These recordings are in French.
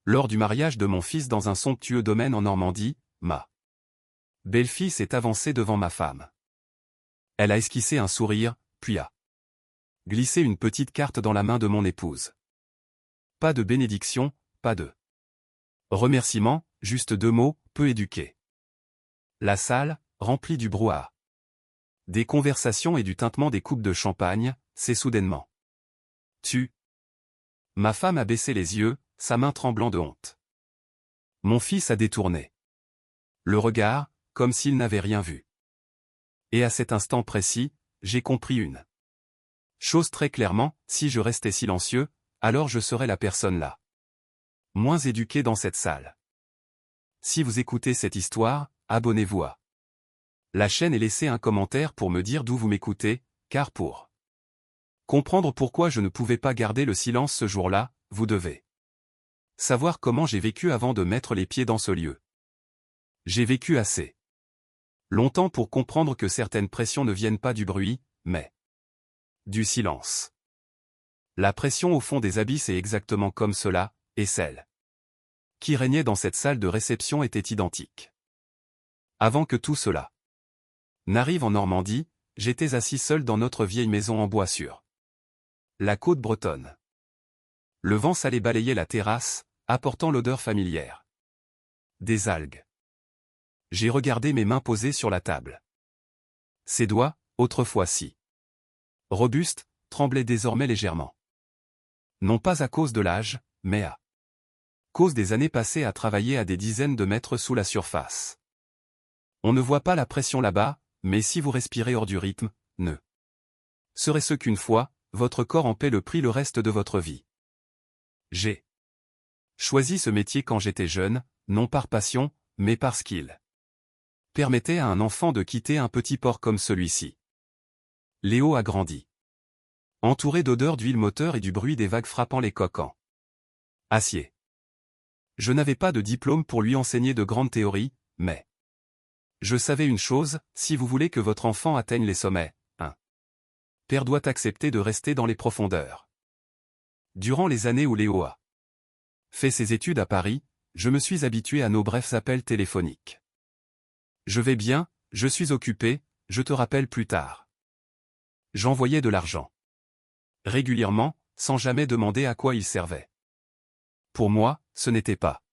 Lors du mariage de mon fils dans un somptueux domaine en Normandie, ma belle-fille s'est avancée devant ma femme. Elle a esquissé un sourire, puis a glissé une petite carte dans la main de mon épouse. Pas de bénédiction, pas de remerciement, juste 2 mots, peu éduqués. La salle, remplie du brouhaha, des conversations et du tintement des coupes de champagne, s'est soudainement tue. Ma femme a baissé les yeux, sa main tremblant de honte. Mon fils a détourné le regard, comme s'il n'avait rien vu. Et à cet instant précis, j'ai compris une chose très clairement, si je restais silencieux, alors je serais la personne la moins éduquée dans cette salle. Si vous écoutez cette histoire, abonnez-vous à la chaîne et laissez un commentaire pour me dire d'où vous m'écoutez, car pour comprendre pourquoi je ne pouvais pas garder le silence ce jour-là, vous devez savoir comment j'ai vécu avant de mettre les pieds dans ce lieu. J'ai vécu assez longtemps pour comprendre que certaines pressions ne viennent pas du bruit, mais du silence. La pression au fond des abysses est exactement comme cela, et celle qui régnait dans cette salle de réception était identique. Avant que tout cela n'arrive en Normandie, j'étais assis seul dans notre vieille maison en bois sur la côte bretonne. Le vent salé balayait la terrasse, apportant l'odeur familière des algues. J'ai regardé mes mains posées sur la table. Ses doigts, autrefois si robustes, tremblaient désormais légèrement. Non pas à cause de l'âge, mais à cause des années passées à travailler à des dizaines de mètres sous la surface. On ne voit pas la pression là-bas, mais si vous respirez hors du rythme, ne serait-ce qu'une fois, votre corps en paie le prix le reste de votre vie. J'ai choisi ce métier quand j'étais jeune, non par passion, mais parce qu'il permettait à un enfant de quitter un petit port comme celui-ci. Léo a grandi entouré d'odeurs d'huile moteur et du bruit des vagues frappant les coques en acier. Je n'avais pas de diplôme pour lui enseigner de grandes théories, mais je savais une chose, si vous voulez que votre enfant atteigne les sommets, un père doit accepter de rester dans les profondeurs. Durant les années où Léo a fait ses études à Paris, je me suis habitué à nos brefs appels téléphoniques. Je vais bien, je suis occupé, je te rappelle plus tard. J'envoyais de l'argent régulièrement, sans jamais demander à quoi il servait. Pour moi, ce n'était pas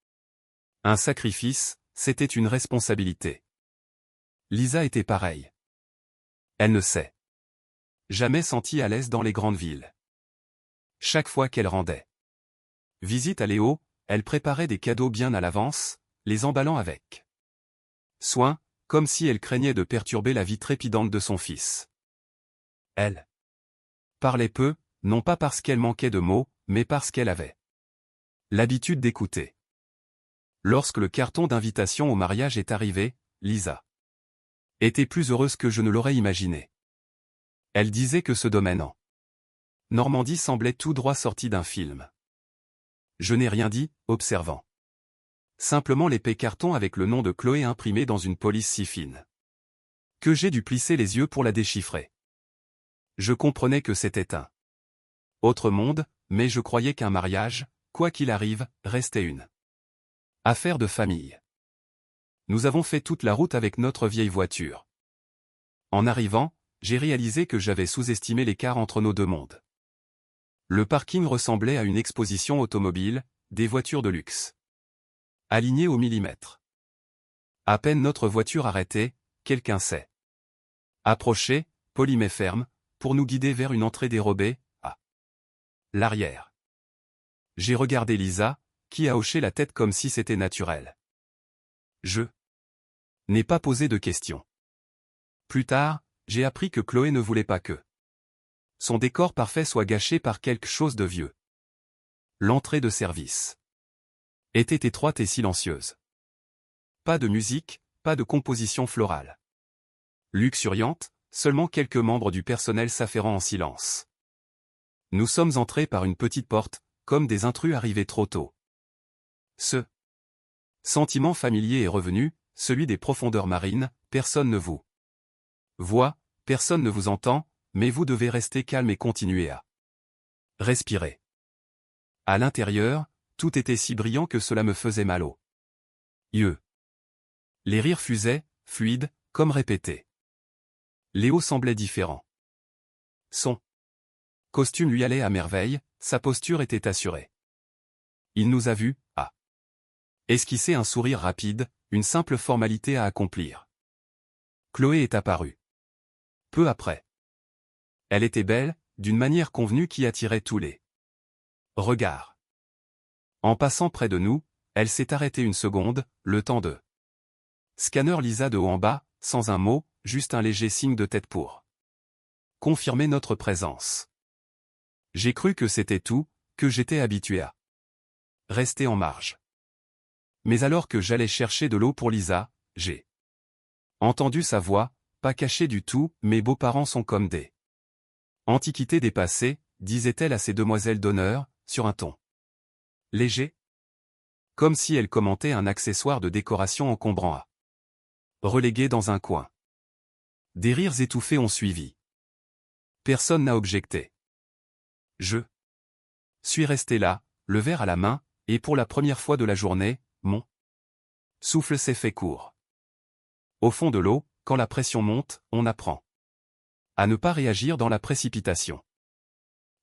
un sacrifice, c'était une responsabilité. Lisa était pareille. Elle ne s'est jamais sentie à l'aise dans les grandes villes. Chaque fois qu'elle rendait visite à Léo, elle préparait des cadeaux bien à l'avance, les emballant avec soin, comme si elle craignait de perturber la vie trépidante de son fils. Elle parlait peu, non pas parce qu'elle manquait de mots, mais parce qu'elle avait l'habitude d'écouter. Lorsque le carton d'invitation au mariage est arrivé, Lisa était plus heureuse que je ne l'aurais imaginé. Elle disait que ce domaine en Normandie semblait tout droit sorti d'un film. Je n'ai rien dit, observant simplement l'épais carton avec le nom de Chloé imprimé dans une police si fine que j'ai dû plisser les yeux pour la déchiffrer. Je comprenais que c'était un autre monde, mais je croyais qu'un mariage, quoi qu'il arrive, restait une affaire de famille. Nous avons fait toute la route avec notre vieille voiture. En arrivant, j'ai réalisé que j'avais sous-estimé l'écart entre nos deux mondes. Le parking ressemblait à une exposition automobile, des voitures de luxe alignées au millimètre. À peine notre voiture arrêtée, quelqu'un s'est approché, poli mais ferme, pour nous guider vers une entrée dérobée, à l'arrière. J'ai regardé Lisa, qui a hoché la tête comme si c'était naturel. Je n'ai pas posé de questions. Plus tard, j'ai appris que Chloé ne voulait pas que son décor parfait soit gâché par quelque chose de vieux. L'entrée de service était étroite et silencieuse. Pas de musique, pas de composition florale. Luxuriante, seulement quelques membres du personnel s'affairant en silence. Nous sommes entrés par une petite porte, comme des intrus arrivés trop tôt. Ce sentiment familier est revenu, celui des profondeurs marines, personne ne vous voit, personne ne vous entend, mais vous devez rester calme et continuer à respirer. À l'intérieur, tout était si brillant que cela me faisait mal aux yeux. Les rires fusaient, fluides, comme répétés. Léo semblait différent. Son costume lui allait à merveille, sa posture était assurée. Il nous a vus, a esquissé un sourire rapide, une simple formalité à accomplir. Chloé est apparue. Peu après. Elle était belle, d'une manière convenue qui attirait tous les regards. En passant près de nous, elle s'est arrêtée une seconde, le temps de scanner Lisa de haut en bas, sans un mot, juste un léger signe de tête pour confirmer notre présence. J'ai cru que c'était tout, que j'étais habitué à rester en marge. Mais alors que j'allais chercher de l'eau pour Lisa, j'ai entendu sa voix, pas cachée du tout, mes beaux-parents sont comme des antiquités dépassées, disait-elle à ses demoiselles d'honneur, sur un ton léger. Comme si elle commentait un accessoire de décoration encombrant à relégué dans un coin. Des rires étouffés ont suivi. Personne n'a objecté. Je suis resté là, le verre à la main, et pour la première fois de la journée, mon souffle s'est fait court. Au fond de l'eau, quand la pression monte, on apprend à ne pas réagir dans la précipitation.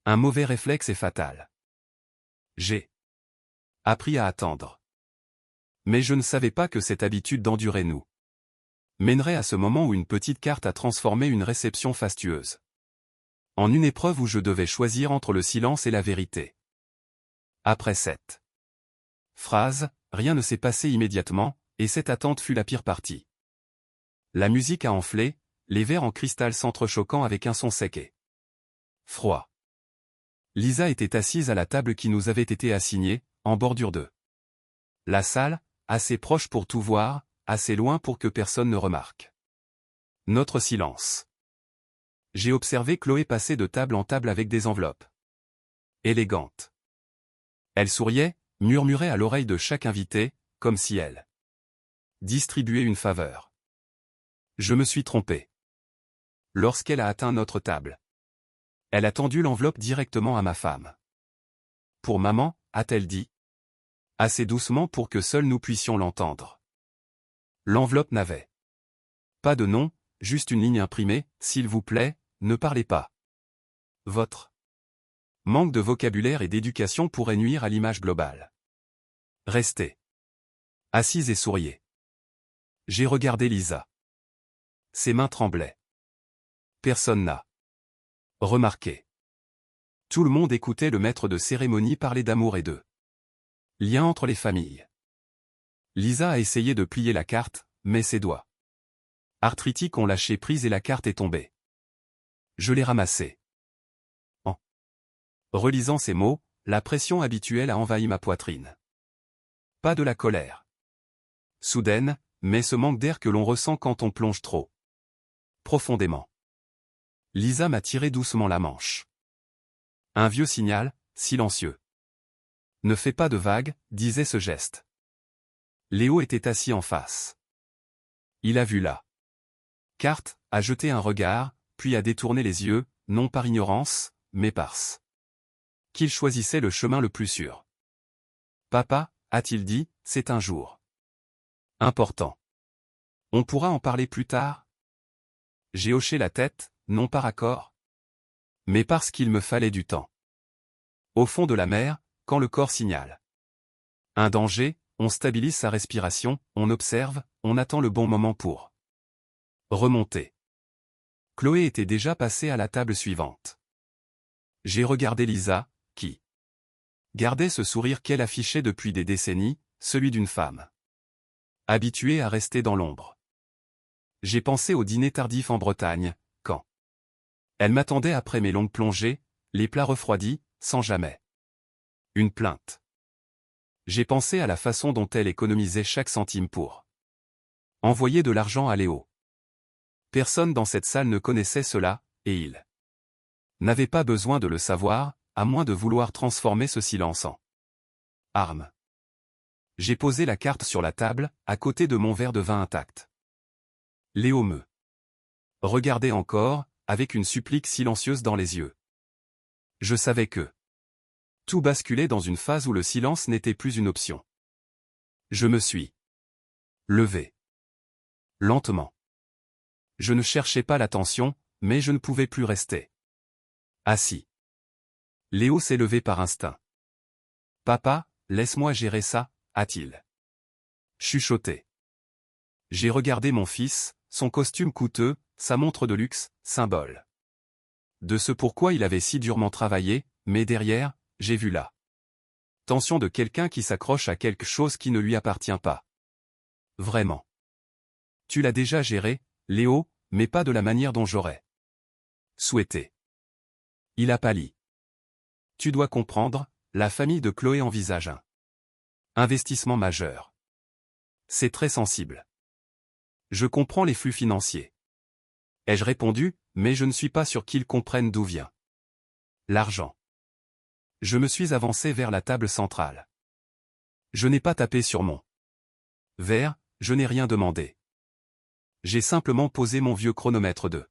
Un mauvais réflexe est fatal. J'ai appris à attendre. Mais je ne savais pas que cette habitude d'endurer nous mènerait à ce moment où une petite carte a transformé une réception fastueuse en une épreuve où je devais choisir entre le silence et la vérité. Après cette phrase, rien ne s'est passé immédiatement, et cette attente fut la pire partie. La musique a enflé, les verres en cristal s'entrechoquant avec un son sec et froid. Lisa était assise à la table qui nous avait été assignée, en bordure de la salle, assez proche pour tout voir, assez loin pour que personne ne remarque notre silence. J'ai observé Chloé passer de table en table avec des enveloppes élégantes. Elle souriait, murmurait à l'oreille de chaque invité, comme si elle distribuait une faveur. Je me suis trompé. Lorsqu'elle a atteint notre table, elle a tendu l'enveloppe directement à ma femme. Pour maman, a-t-elle dit, assez doucement pour que seuls nous puissions l'entendre. L'enveloppe n'avait pas de nom, juste une ligne imprimée, s'il vous plaît, ne parlez pas. Votre manque de vocabulaire et d'éducation pourrait nuire à l'image globale. Restez assise et souriez. J'ai regardé Lisa. Ses mains tremblaient. Personne n'a remarqué. Tout le monde écoutait le maître de cérémonie parler d'amour et de lien entre les familles. Lisa a essayé de plier la carte, mais ses doigts arthritiques ont lâché prise et la carte est tombée. Je l'ai ramassée. En relisant ces mots, la pression habituelle a envahi ma poitrine. Pas de la colère soudaine, mais ce manque d'air que l'on ressent quand on plonge trop profondément. Lisa m'a tiré doucement la manche. Un vieux signal, silencieux. Ne fais pas de vagues, disait ce geste. Léo était assis en face. Il a vu la carte, a jeté un regard, puis a détourné les yeux, non par ignorance, mais parce qu'il choisissait le chemin le plus sûr. Papa, a-t-il dit, c'est un jour important. On pourra en parler plus tard? J'ai hoché la tête, non par accord, mais parce qu'il me fallait du temps. Au fond de la mer, quand le corps signale un danger, on stabilise sa respiration, on observe, on attend le bon moment pour remonter. Chloé était déjà passée à la table suivante. J'ai regardé Lisa, qui gardait ce sourire qu'elle affichait depuis des décennies, celui d'une femme habituée à rester dans l'ombre. J'ai pensé au dîner tardif en Bretagne, quand elle m'attendait après mes longues plongées, les plats refroidis, sans jamais une plainte. J'ai pensé à la façon dont elle économisait chaque centime pour envoyer de l'argent à Léo. Personne dans cette salle ne connaissait cela, et il n'avait pas besoin de le savoir, à moins de vouloir transformer ce silence en arme. J'ai posé la carte sur la table, à côté de mon verre de vin intact. Léo me regardait encore, avec une supplique silencieuse dans les yeux. Je savais que Tout basculait dans une phase où le silence n'était plus une option. Je me suis levé. Lentement. Je ne cherchais pas l'attention, mais je ne pouvais plus rester assis. Léo s'est levé par instinct. Papa, laisse-moi gérer ça, a-t-il chuchoté. J'ai regardé mon fils, son costume coûteux, sa montre de luxe, symbole de ce pourquoi il avait si durement travaillé, mais derrière, j'ai vu la tension de quelqu'un qui s'accroche à quelque chose qui ne lui appartient pas. Vraiment. Tu l'as déjà géré, Léo, mais pas de la manière dont j'aurais souhaité. Il a pâli. Tu dois comprendre, la famille de Chloé envisage un investissement majeur. C'est très sensible. Je comprends les flux financiers. Ai-je répondu, mais je ne suis pas sûr qu'ils comprennent d'où vient l'argent. Je me suis avancé vers la table centrale. Je n'ai pas tapé sur mon verre, je n'ai rien demandé. J'ai simplement posé mon vieux chronomètre de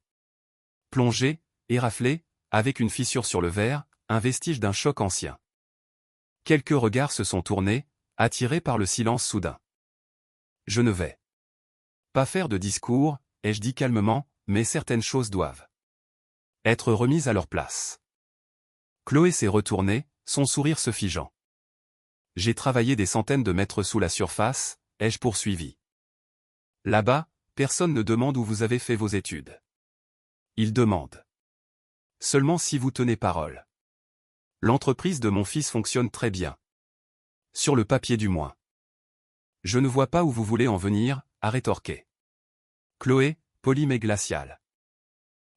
plongée, et raflé, avec une fissure sur le verre, un vestige d'un choc ancien. Quelques regards se sont tournés, attirés par le silence soudain. Je ne vais pas faire de discours, ai-je dit calmement, mais certaines choses doivent être remises à leur place. Chloé s'est retournée, son sourire se figeant. J'ai travaillé des centaines de mètres sous la surface, ai-je poursuivi. Là-bas, personne ne demande où vous avez fait vos études. Ils demandent seulement si vous tenez parole. L'entreprise de mon fils fonctionne très bien. Sur le papier du moins. Je ne vois pas où vous voulez en venir, a rétorqué Chloé, polie mais glaciale.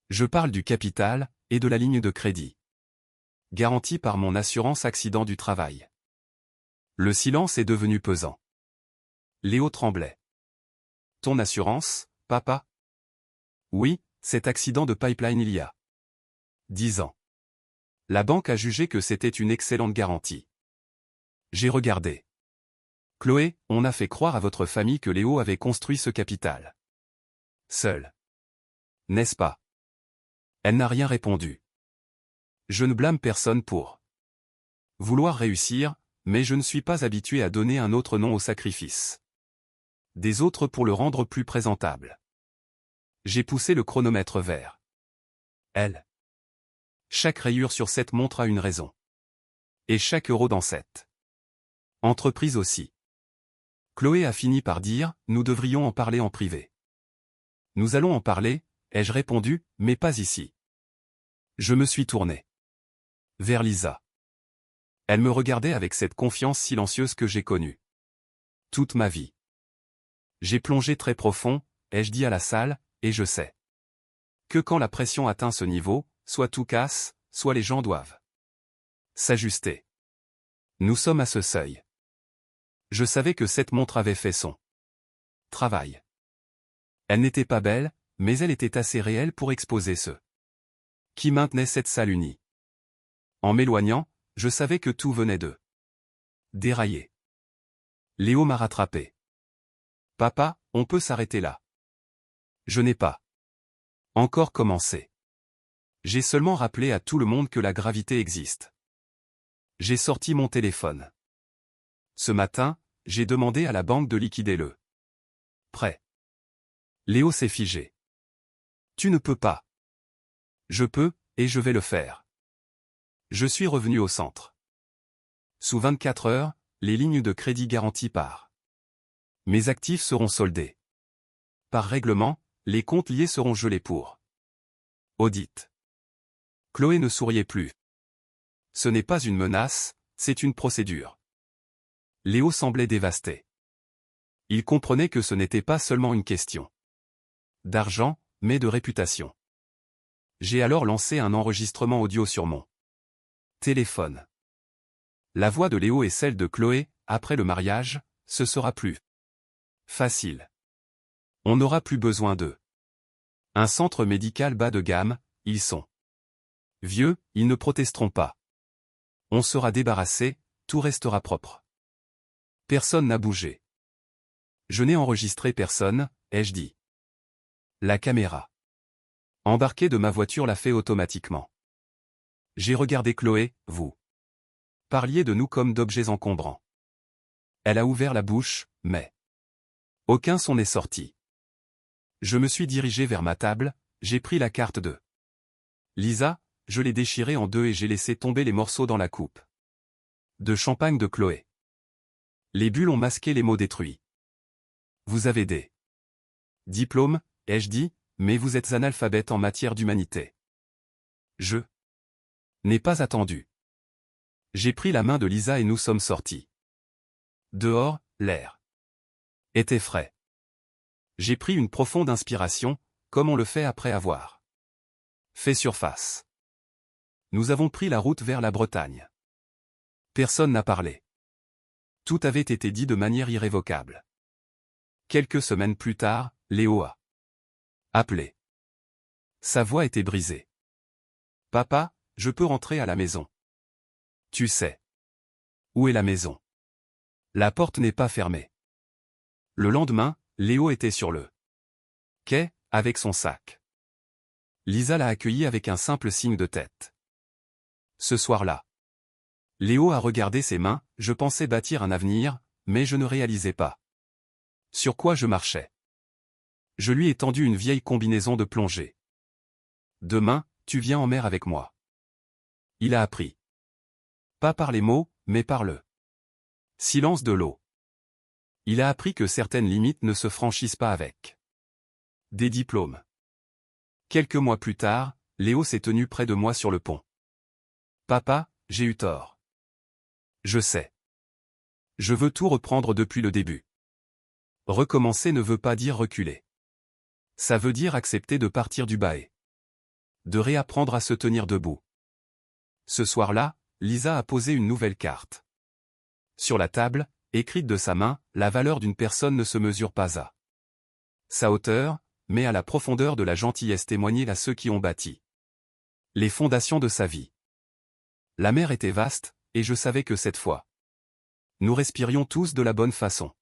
Je parle du capital, et de la ligne de crédit. Garantie par mon assurance accident du travail. Le silence est devenu pesant. Léo tremblait. Ton assurance, papa? Oui, cet accident de pipeline il y a 10 ans. La banque a jugé que c'était une excellente garantie. J'ai regardé. Chloé, on a fait croire à votre famille que Léo avait construit ce capital seul. N'est-ce pas? Elle n'a rien répondu. Je ne blâme personne pour vouloir réussir, mais je ne suis pas habitué à donner un autre nom au sacrifice des autres pour le rendre plus présentable. J'ai poussé le chronomètre vers elle. Chaque rayure sur cette montre a une raison. Et chaque euro dans cette entreprise aussi. Chloé a fini par dire, nous devrions en parler en privé. Nous allons en parler, ai-je répondu, mais pas ici. Je me suis tourné vers Lisa. Elle me regardait avec cette confiance silencieuse que j'ai connue toute ma vie. J'ai plongé très profond, ai-je dit à la salle, et je sais que quand la pression atteint ce niveau, soit tout casse, soit les gens doivent s'ajuster. Nous sommes à ce seuil. Je savais que cette montre avait fait son travail. Elle n'était pas belle, mais elle était assez réelle pour exposer ce qui maintenait cette salle unie. En m'éloignant, je savais que tout venait de dérailler. Léo m'a rattrapé. Papa, on peut s'arrêter là. Je n'ai pas encore commencé. J'ai seulement rappelé à tout le monde que la gravité existe. J'ai sorti mon téléphone. Ce matin, j'ai demandé à la banque de liquider le prêt. Léo s'est figé. Tu ne peux pas. Je peux, et je vais le faire. Je suis revenu au centre. Sous 24 heures, les lignes de crédit garanties par mes actifs seront soldées. Par règlement, les comptes liés seront gelés pour audit. Chloé ne souriait plus. Ce n'est pas une menace, c'est une procédure. Léo semblait dévasté. Il comprenait que ce n'était pas seulement une question d'argent, mais de réputation. J'ai alors lancé un enregistrement audio sur mon téléphone. La voix de Léo et celle de Chloé, après le mariage, ce sera plus facile. On n'aura plus besoin d'eux. Un centre médical bas de gamme, ils sont vieux, ils ne protesteront pas. On sera débarrassé, tout restera propre. Personne n'a bougé. Je n'ai enregistré personne, ai-je dit. La caméra embarquée de ma voiture l'a fait automatiquement. J'ai regardé Chloé, vous parliez de nous comme d'objets encombrants. Elle a ouvert la bouche, mais aucun son n'est sorti. Je me suis dirigé vers ma table, j'ai pris la carte de Lisa, je l'ai déchirée en deux et j'ai laissé tomber les morceaux dans la coupe de champagne de Chloé. Les bulles ont masqué les mots détruits. Vous avez des diplômes, ai-je dit, mais vous êtes analphabète en matière d'humanité. Je n'ai pas attendu. J'ai pris la main de Lisa et nous sommes sortis. Dehors, l'air était frais. J'ai pris une profonde inspiration, comme on le fait après avoir fait surface. Nous avons pris la route vers la Bretagne. Personne n'a parlé. Tout avait été dit de manière irrévocable. Quelques semaines plus tard, Léo a appelé. Sa voix était brisée. Papa, je peux rentrer à la maison. Tu sais. Où est la maison? La porte n'est pas fermée. Le lendemain, Léo était sur le quai, avec son sac. Lisa l'a accueilli avec un simple signe de tête. Ce soir-là, Léo a regardé ses mains, je pensais bâtir un avenir, mais je ne réalisais pas sur quoi je marchais. Je lui ai tendu une vieille combinaison de plongée. Demain, tu viens en mer avec moi. Il a appris. Pas par les mots, mais par le silence de l'eau. Il a appris que certaines limites ne se franchissent pas avec des diplômes. Quelques mois plus tard, Léo s'est tenu près de moi sur le pont. Papa, j'ai eu tort. Je sais. Je veux tout reprendre depuis le début. Recommencer ne veut pas dire reculer. Ça veut dire accepter de partir du bas et de réapprendre à se tenir debout. Ce soir-là, Lisa a posé une nouvelle carte. Sur la table, écrite de sa main, la valeur d'une personne ne se mesure pas à sa hauteur, mais à la profondeur de la gentillesse témoignée à ceux qui ont bâti les fondations de sa vie. La mer était vaste, et je savais que cette fois, nous respirions tous de la bonne façon.